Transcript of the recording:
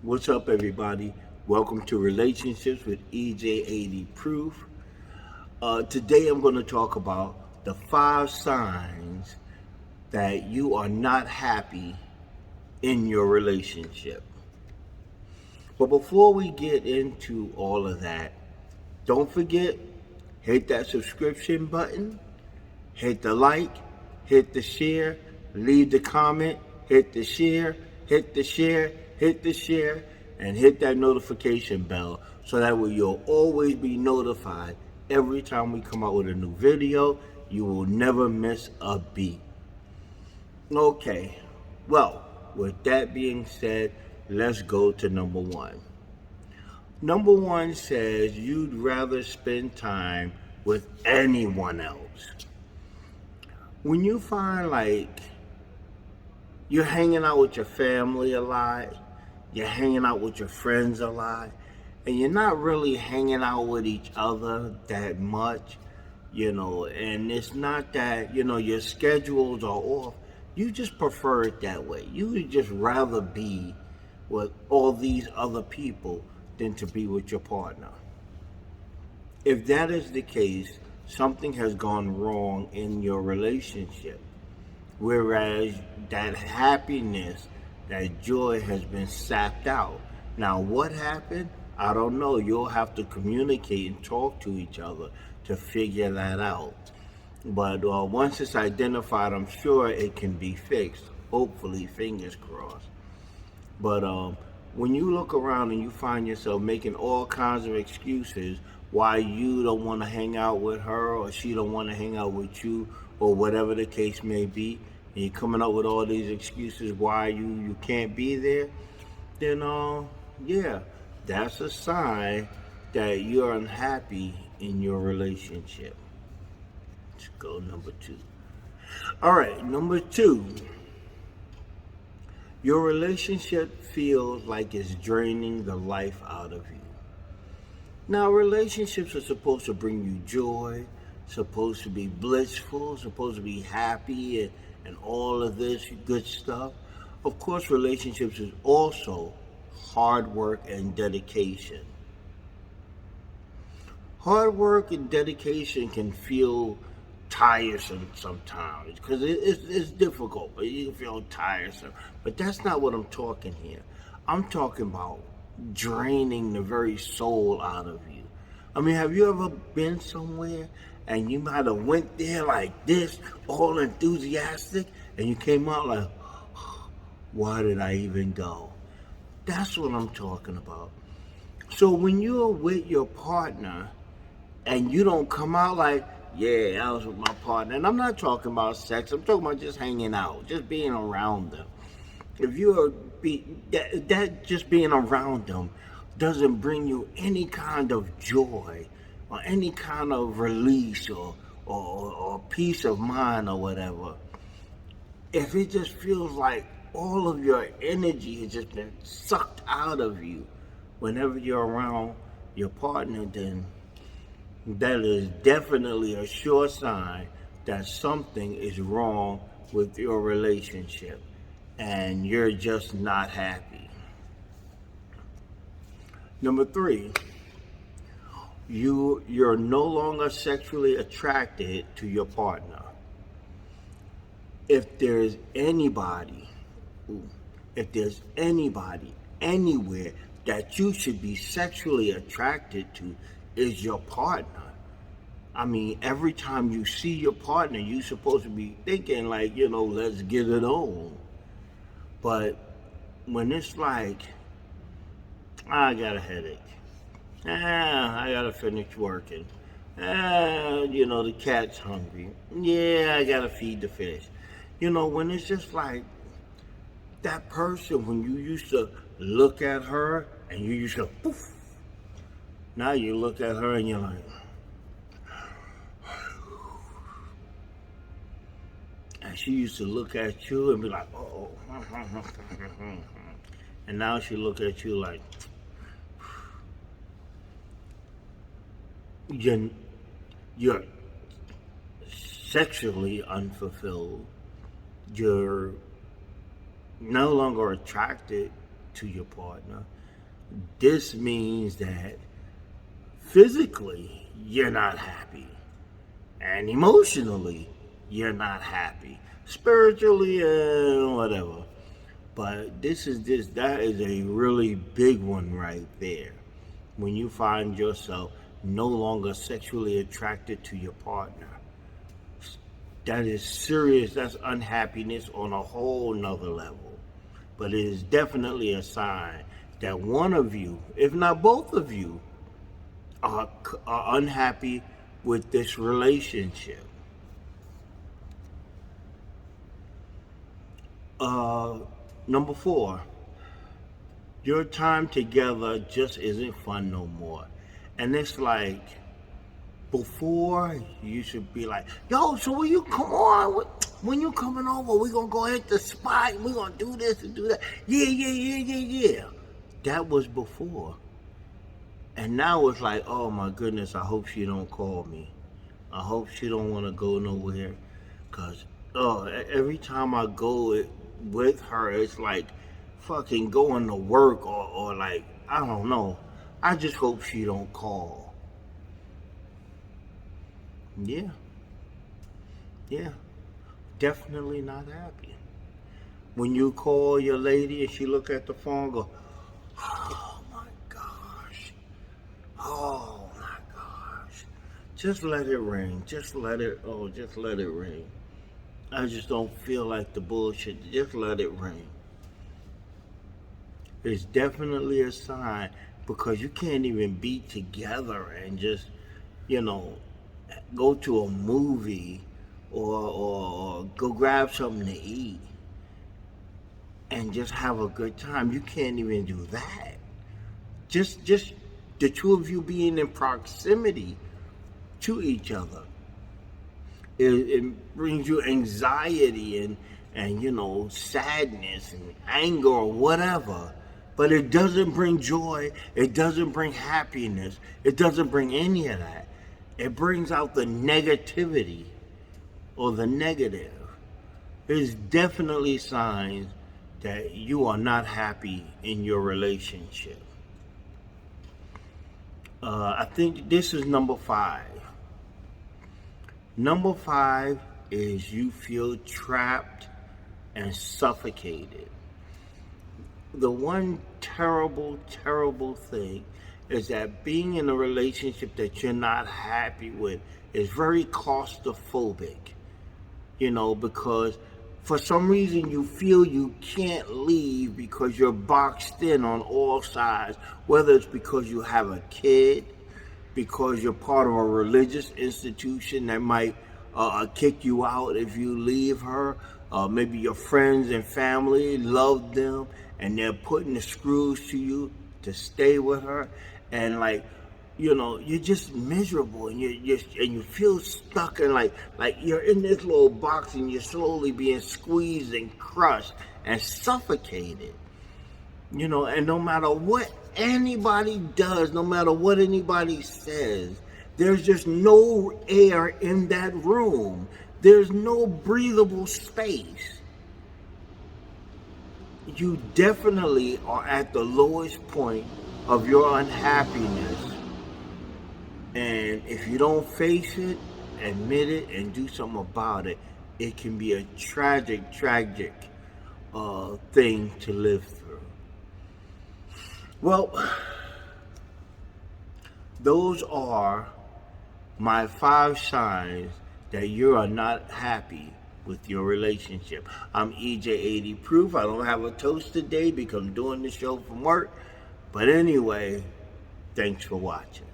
What's up, everybody? Welcome to Relationships with EJ80 Proof. Today, I'm going to talk about the 5 signs that you are not happy in your relationship. But before we get into all of that, don't forget, hit that subscription button, hit the like, hit the share, leave the comment, hit the share, hit the share, hit the share, and hit that notification bell so that way you'll always be notified every time we come out with a new video. You will never miss a beat. Okay, well, with that being said, let's go to number one. Number one says you'd rather spend time with anyone else. When you find like you're hanging out with your family a lot, you're hanging out with your friends a lot, and you're not really hanging out with each other that much, and it's not that, your schedules are off. You just prefer it that way. You would just rather be with all these other people than to be with your partner. If that is the case, something has gone wrong in your relationship. Whereas that happiness, that joy has been sapped out. Now, what happened? I don't know. You'll have to communicate and talk to each other to figure that out. But once it's identified, I'm sure it can be fixed. Hopefully, fingers crossed. But when you look around and you find yourself making all kinds of excuses why you don't want to hang out with her or she don't want to hang out with you or whatever the case may be, and you're coming up with all these excuses why you can't be there, then yeah, that's a sign that you're unhappy in your relationship. Let's go number two. All right, number two. Your relationship feels like it's draining the life out of you. Now, relationships are supposed to bring you joy, supposed to be blissful, supposed to be happy, and all of this good stuff. Of course, relationships is also hard work and dedication. Hard work and dedication can feel tiresome sometimes because it's difficult, but you can feel tiresome. But that's not what I'm talking here. I'm talking about draining the very soul out of you. I mean, have you ever been somewhere and you might have went there like this, all enthusiastic, and you came out like, why did I even go? That's what I'm talking about. So when you're with your partner and you don't come out like, yeah, I was with my partner, and I'm not talking about sex, I'm talking about just hanging out, just being around them. If you're that just being around them doesn't bring you any kind of joy or any kind of release or peace of mind or whatever, if it just feels like all of your energy has just been sucked out of you whenever you're around your partner, then that is definitely a sure sign that something is wrong with your relationship and you're just not happy. Number three, you're no longer sexually attracted to your partner. If there's anybody, if there's anybody anywhere that you should be sexually attracted to, is your partner. I mean, every time you see your partner, you're supposed to be thinking like, let's get it on. But when it's like, I got a headache. I gotta finish working. The cat's hungry. Yeah, I gotta feed the fish. When it's just like that person, when you used to look at her and you used to poof. Now you look at her and you're like, and she used to look at you and be like, oh. And now she look at you like, you're sexually unfulfilled. You're no longer attracted to your partner. This means that physically you're not happy, and emotionally you're not happy, spiritually and whatever. But that is a really big one right there. When you find yourself no longer sexually attracted to your partner, that is serious. That's unhappiness on a whole nother level. But it is definitely a sign that one of you, if not both of you, are unhappy with this relationship. Uh, Number 4, your time together just isn't fun no more. And it's like, before, you should be like, yo, so when you come on, when you coming over, we gonna go hit the spot, we gonna do this and do that. Yeah. That was before. And now it's like, oh my goodness, I hope she don't call me. I hope she don't want to go nowhere. Because every time I go with her, it's like fucking going to work or like, I don't know. I just hope she don't call. Yeah. Definitely not happy. When you call your lady and she look at the phone and go, oh my gosh. Oh my gosh. Just let it ring. Just let it ring. I just don't feel like the bullshit. Just let it ring. It's definitely a sign, because you can't even be together and just, go to a movie or go grab something to eat and just have a good time. You can't even do that. Just the two of you being in proximity to each other. It brings you anxiety and sadness and anger or whatever. But it doesn't bring joy. It doesn't bring happiness. It doesn't bring any of that. It brings out the negativity or the negative. There's definitely signs that you are not happy in your relationship. I think this is number 5. Number 5 is you feel trapped and suffocated. The one terrible, terrible thing is that being in a relationship that you're not happy with is very claustrophobic, because for some reason you feel you can't leave because you're boxed in on all sides, whether it's because you have a kid, because you're part of a religious institution that might kick you out if you leave her. Maybe your friends and family love them and they're putting the screws to you to stay with her. And you're just miserable and you feel stuck and like you're in this little box and you're slowly being squeezed and crushed and suffocated. And no matter what anybody does, no matter what anybody says, there's just no air in that room. There's no breathable space. You definitely are at the lowest point of your unhappiness. And if you don't face it, admit it, and do something about it, it can be a tragic thing to live through. Well, those are my 5 signs that you are not happy with your relationship. I'm EJ80 Proof. I don't have a toast today because I'm doing the show from work. But anyway, thanks for watching.